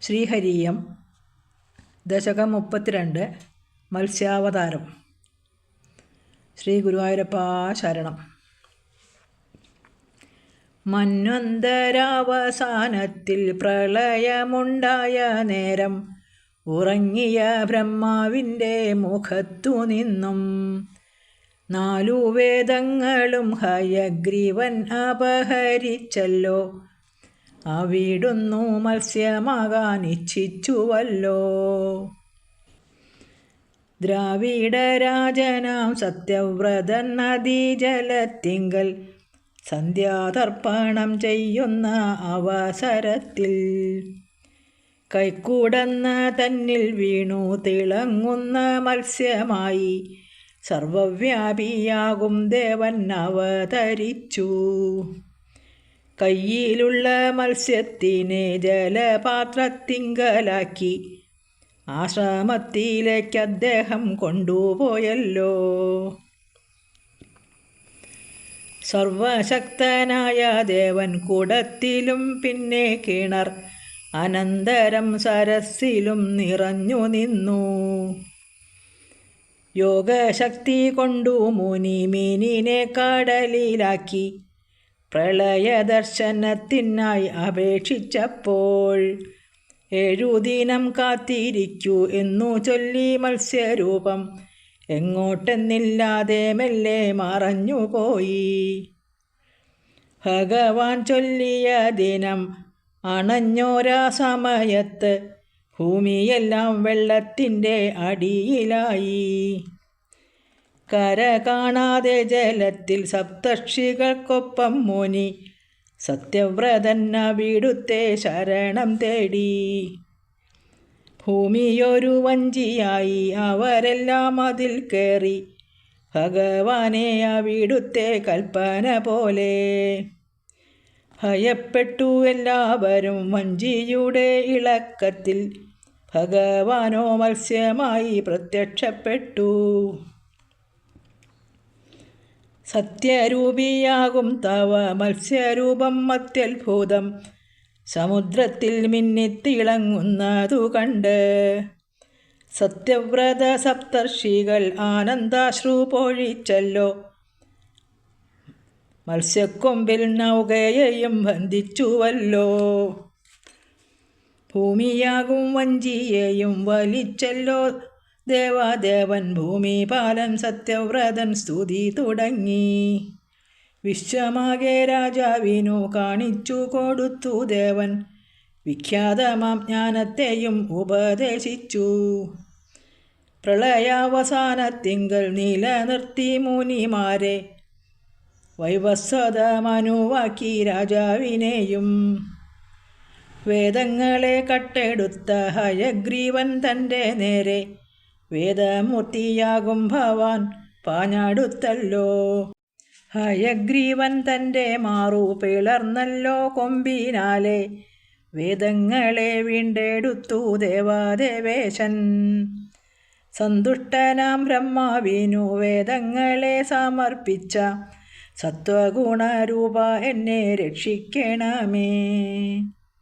ശ്രീഹരിയം ദശകം 32 മത്സ്യാവതാരം. ശ്രീ ഗുരുവായൂരപ്പാ ശരണം. മന്വന്തരാവസാനത്തിൽ പ്രളയമുണ്ടായ നേരം ഉറങ്ങിയ ബ്രഹ്മാവിൻ്റെ മുഖത്തു നിന്നും 4 വേദങ്ങളും ഹയഗ്രീവൻ അപഹരിച്ചല്ലോ. അവിടുന്നു മത്സ്യമാകാൻ ഇച്ഛിച്ചുവല്ലോ. ദ്രാവിഡരാജനാം സത്യവ്രതൻ നദീജലത്തിങ്കൽ സന്ധ്യാതർപ്പണം ചെയ്യുന്ന അവസരത്തിൽ കൈക്കുടന്ന തന്നിൽ വീണു തിളങ്ങുന്ന മത്സ്യമായി സർവവ്യാപിയാകും ദേവൻ അവതരിച്ചു. കയ്യിലുള്ള മത്സ്യത്തിനെ ജലപാത്രത്തിങ്കലാക്കി ആശ്രമത്തിലേക്ക് അദ്ദേഹം കൊണ്ടുപോയല്ലോ. സർവശക്തനായ ദേവൻ കുടത്തിലും പിന്നെ കിണർ അനന്തരം സരസ്സിലും നിറഞ്ഞു നിന്നു. യോഗശക്തി കൊണ്ടു മുനി മീനിനെ കടലിലാക്കി പ്രളയദർശനത്തിനായി അപേക്ഷിച്ചപ്പോൾ 7 ദിനം കാത്തിരിക്കൂ എന്നു ചൊല്ലി മത്സ്യരൂപം എങ്ങോട്ടെന്നില്ലാതെ മെല്ലെ മറഞ്ഞുപോയി. ഭഗവാൻ ചൊല്ലിയ ദിനം അണഞ്ഞോരാ സമയത്ത് ഭൂമിയെല്ലാം വെള്ളത്തിൻ്റെ അടിയിലായി. കര കാണാതെ ജലത്തിൽ സപ്തർഷികൾക്കൊപ്പം മുനി സത്യവ്രതൻ അവിടുത്തെ ശരണം തേടി. ഭൂമിയൊരു വഞ്ചിയായി അവരെല്ലാം അതിൽ കയറി ഭഗവാനെ അവിടുത്തെ കൽപ്പന പോലെ. ഭയപ്പെട്ടു എല്ലാവരും വഞ്ചിയുടെ ഇളക്കത്തിൽ. ഭഗവാനോ മത്സ്യമായി പ്രത്യക്ഷപ്പെട്ടു. സത്യരൂപിയാകും തവ മത്സ്യരൂപം അത്യത്ഭുതം സമുദ്രത്തിൽ മിന്നിത്തിളങ്ങുന്നതു കണ്ട് സത്യവ്രത സപ്തർഷികൾ ആനന്ദാശ്രു പൊഴിച്ചല്ലോ. മത്സ്യക്കൊമ്പിൽ നൗകയെയും ബന്ധിച്ചുവല്ലോ. ഭൂമിയാകും വഞ്ചിയെയും വലിച്ചല്ലോ ദേവാദേവൻ. ഭൂമിപാലൻ സത്യവ്രതൻ സ്തുതി തുടങ്ങി. വിശ്വമാകെ രാജാവിനു കാണിച്ചു കൊടുത്തു ദേവൻ. വിഖ്യാതമാം ജ്ഞാനത്തെയും ഉപദേശിച്ചു. പ്രളയാവസാനത്തിങ്കൽ നിലനിർത്തി മുനിമാരെ വൈവസ്വതമനുവാക്കി രാജാവിനെയും. വേദങ്ങളെ കട്ടെടുത്ത ഹയഗ്രീവൻ തൻ്റെ നേരെ വേദമൂർത്തിയാകും ഭവാൻ പാഞ്ഞടുത്തല്ലോ. ഹയഗ്രീവൻ തൻ്റെ മാറു പിളർന്നല്ലോ കൊമ്പിനാലെ വേദങ്ങളെ വീണ്ടെടുത്തു ദേവാദേവേശൻ. സന്തുഷ്ടനാം ബ്രഹ്മാവിനു വേദങ്ങളെ സമർപ്പിച്ച സത്വഗുണരൂപ എന്നെ രക്ഷിക്കണമേ.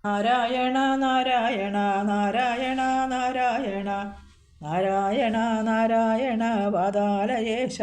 നാരായണ നാരായണ നാരായണ നാരായണ നാരായണ നാരായണ പാതാലയേശ.